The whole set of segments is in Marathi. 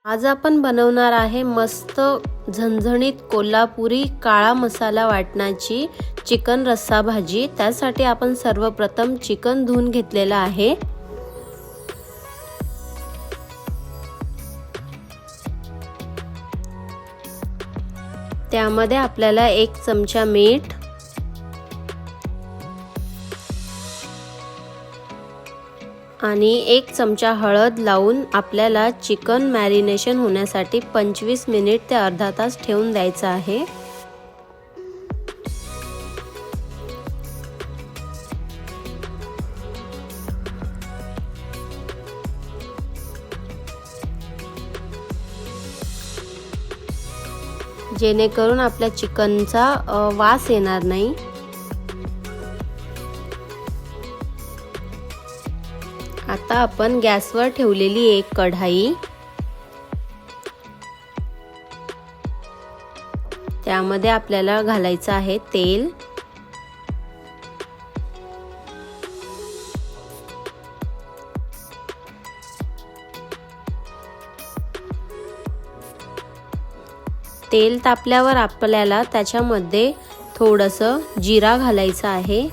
आज आपण बनवणार आहे मस्त झणझणीत कोल्हापुरी काळा मसाला वाटणाची चिकन रस्सा भाजी। त्यासाठी आपण सर्वप्रथम चिकन धुवून घेतलेला आहे। त्यामध्ये आपल्याला 1 चमचा मीठ, आणि 1 चमचा हळद लावून आपल्याला चिकन मॅरिनेशन होण्यासाठी 25 मिनिट ते अर्धा तास ठेवून द्यायचं आहे। जेणेकरून आपल्या चिकनचा वास येणार नाही। आता आपण गॅसवर ठेवलेली एक कढाई, त्यामध्ये आपल्याला घालायचं आहे तेल। तेल तापल्यावर आपल्याला त्याच्यामध्ये थोडंसं जिरा घालायचं आहे।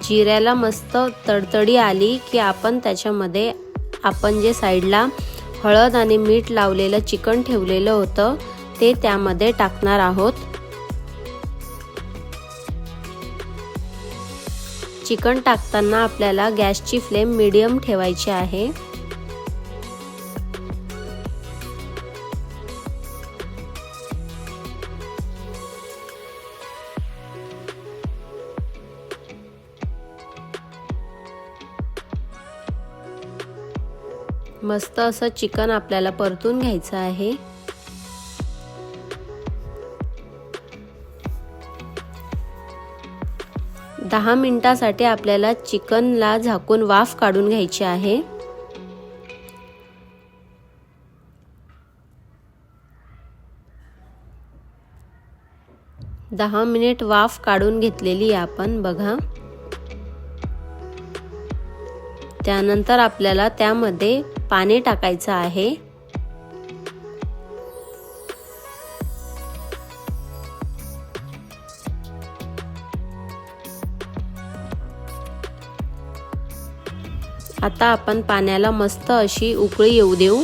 जिऱ्याला मस्त तडतडी आली की आपण त्याच्यामध्ये आपण जे साईडला हळद आणि मीठ लावलेलं चिकन ठेवलेलं होतं ते त्यामध्ये टाकणार आहोत। चिकन टाकताना आपल्याला गॅसची फ्लेम मीडियम ठेवायची आहे। मस्त असं चिकन आपल्याला परतून घ्यायचं आहे। दहा मिनिटांसाठी आपल्याला चिकनला झाकून वाफ काढून घ्यायची आहे। दहा मिनिट वाफ काढून घेतलेली आपण बघा। त्यानंतर आपल्याला त्यामध्ये पाणी टाकायचं आहे। आता आपण पाण्याला मस्त अशी उकळी येऊ देऊ।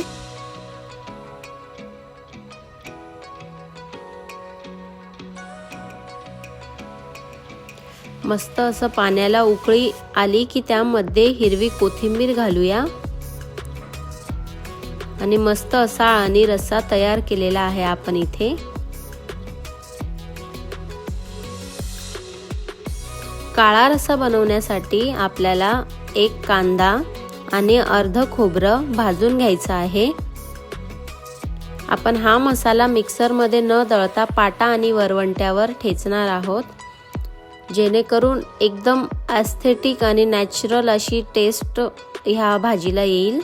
मस्त असं पाण्याला उकळी आली की त्यामध्ये हिरवी कोथिंबीर घालूया आणि मस्त असा आणि रस्सा तयार केलेला आहे आपण इथे। काळा रस्सा बनवण्यासाठी आपल्याला 1 कांदा आणि अर्ध खोबरं भाजून घ्यायचं आहे। आपण हा मसाला मिक्सर मध्ये न दळता पाटा आणि वरवंट्यावर ठेचणार आहोत, जेणेकरून एकदम एस्थेटिक आणि नॅचरल अशी टेस्ट ह्या भाजीला येईल।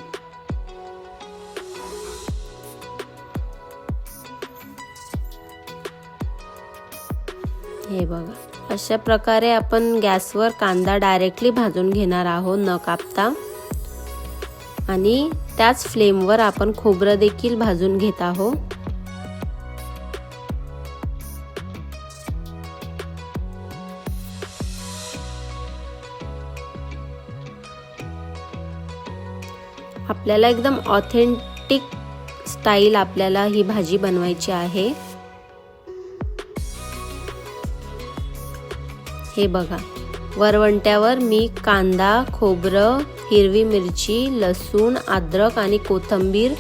हे बघा, अशा प्रकारे आपण गॅसवर कांदा डायरेक्टली भाजून घेणार आहोत न कापता, आणि त्याच फ्लेमवर आपण खोबरं देखील भाजून घेत आहोत। आपल्याला एकदम ऑथेंटिक स्टाईल आपल्याला ही भाजी बनवायची आहे। हे बघा, वरवंट्यावर मी कांदा, खोबरं, हिरवी मिरची, लसूण, अद्रक आणि कोथिंबीर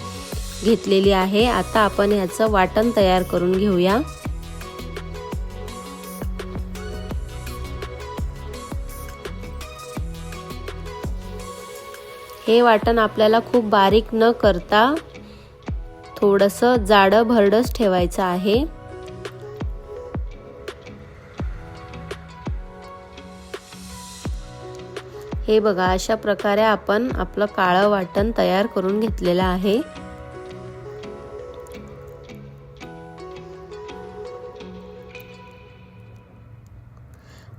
घेतलेली आहे। आता आपण ह्याचं वाटण तयार करून घेऊया। हे वाटण आपल्याला खूप बारीक न करता थोडंसं जाडं भरडच ठेवायचं आहे। हे बघा, अशा प्रकारे आपण आपलं काळं वाटण तयार करून घेतलेलं आहे।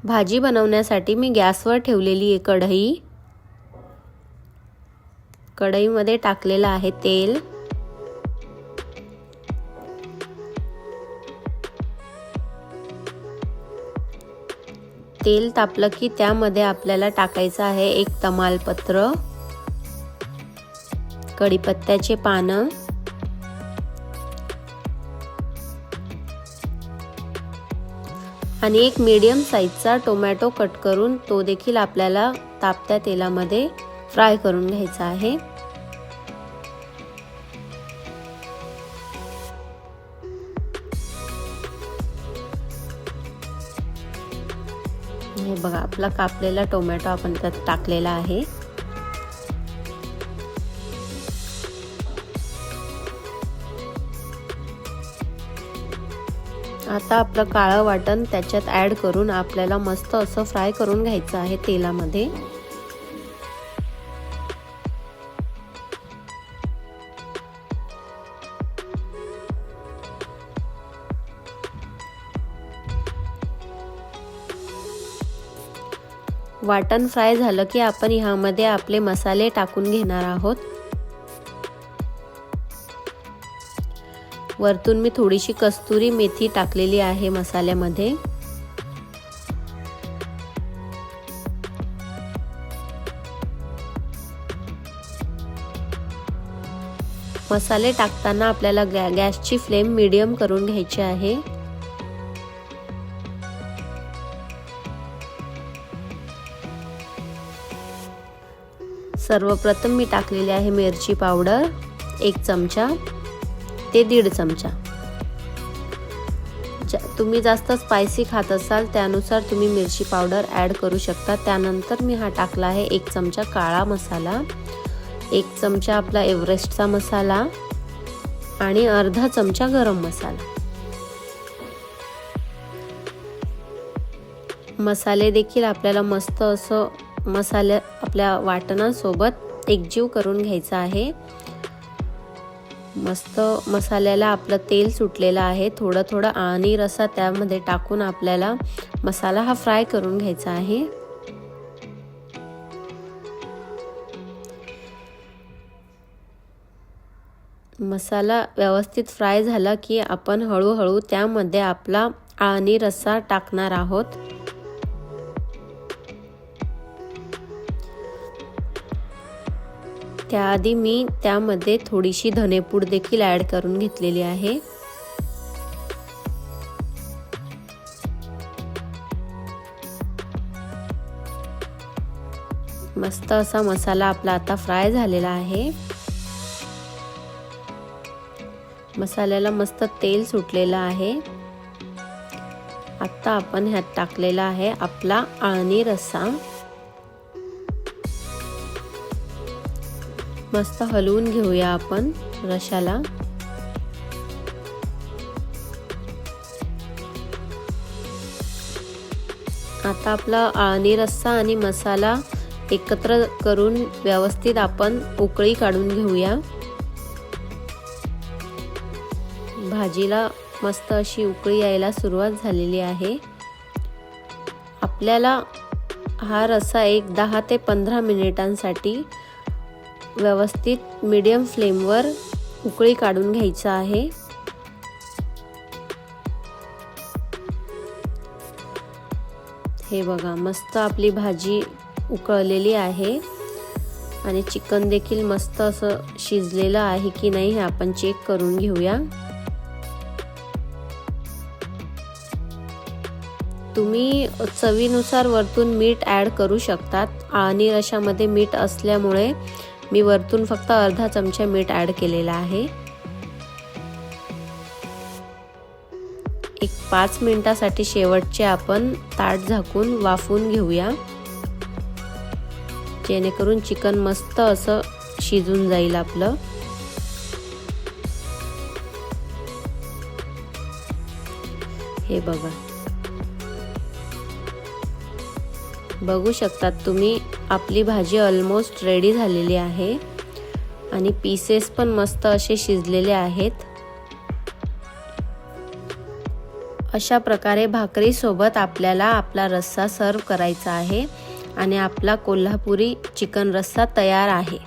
भाजी बनवण्यासाठी मी गॅसवर ठेवलेली आहे कढई। कढईमध्ये टाकलेलं आहे तेल। तेल तापलं की त्यामध्ये आपल्याला टाकायचं आहे एक तमालपत्र, कढीपत्त्याचे पानं, आणि एक मीडियम साईजचा टोमॅटो कट करून तो देखील आपल्याला तापत्या तेलामध्ये फ्राय करून घ्यायचा आहे। हे बघा, आपला कापलेला टोमॅटो आपण त्यात टाकलेला आहे। आता आपलं काळं वाटण त्याच्यात ऍड करून आपल्याला मस्त असं फ्राय करून घ्यायचं आहे तेलामध्ये। वाटण फ्राय झालं की आपण ह्यामध्ये आपले मसाले टाकून घेणार आहोत। वरतून मी थोडीशी कस्तुरी मेथी टाकलेली आहे मसाल्यामध्ये। मसाले टाकताना आपल्याला गॅसची फ्लेम मीडियम करून घ्यायची आहे। सर्वप्रथम मी टाकलेली आहे मिरची पावडर 1 चमचा ते 1.5 चमचा। तुम्ही जास्त स्पायसी खात असाल त्यानुसार तुम्ही मिरची पावडर ऍड करू शकता। त्यानंतर मी हा टाकला आहे 1 चमचा काळा मसाला, 1 चमचा आपला एव्हरेस्टचा मसाला आणि अर्धा चमचा गरम मसाला। मसाले देखील आपल्याला मस्त असं मसाले आपल्या वाटणासोबत एकजीव करून घ्यायचा आहे। मस्त मसाल्याला आपलं तेल सुटलेलं आहे। थोडं थोडं आणि रसा त्यामध्ये टाकून आपल्याला मसाला हा फ्राय करून घ्यायचा आहे। मसाला व्यवस्थित फ्राय झाला की आपण हळूहळू त्यामध्ये आपला आणि रसा टाकणार आहोत। त्याआधी मी त्यामध्ये थोडीशी धनेपूड देखील ऍड करून घेतलेली आहे। मस्त असा मसाला आपला आता फ्राय झालेला आहे। मसाल्याला मस्त तेल सुटलेलं आहे। आता आपण ह्यात टाकलेला आहे आपला आळणी रस्सा। मस्त हलवून घेऊया आपण रशाला। आता आपला आळणी रस्सा आणि मसाला एकत्र करून व्यवस्थित आपण उकळी काढून घेऊया। भाजीला मस्त अशी उकळी यायला सुरुवात झालेली आहे। आपल्याला हा रस्सा 10 ते 15 मिनिटांसाठी व्यवस्थित मीडियम फ्लेमवर उकळी काढून घ्यायचा आहे। हे बघा, मस्त आपली भाजी उकळलेली आहे आणि चिकन देखील मस्त असं शिजलेलं आहे की नाही हे आपण चेक करून घेऊया। तुम्ही चवीनुसार वरतून मीठ ऍड करू शकतात। आळणी रशामध्ये मीठ असल्यामुळे मी वरतून फक्त अर्धा चमचा मीठ ऍड केलेला आहे। 5 मिनिटासाठी शेवटचे आपण ताट झाकून वाफवून घेऊया, जेणेकरून चिकन मस्त असं शिजून जाईल आपलं। हे बघा, बघू शकतात तुम्ही, आपली भाजी ऑलमोस्ट रेडी झालेली आहे आणि पीसेस पण मस्त असे शिजलेले आहेत। अशा प्रकारे भाकरी सोबत आपल्याला आपला रस्सा सर्व करायचा आहे आणि आपला कोल्हापुरी चिकन रस्सा तयार आहे।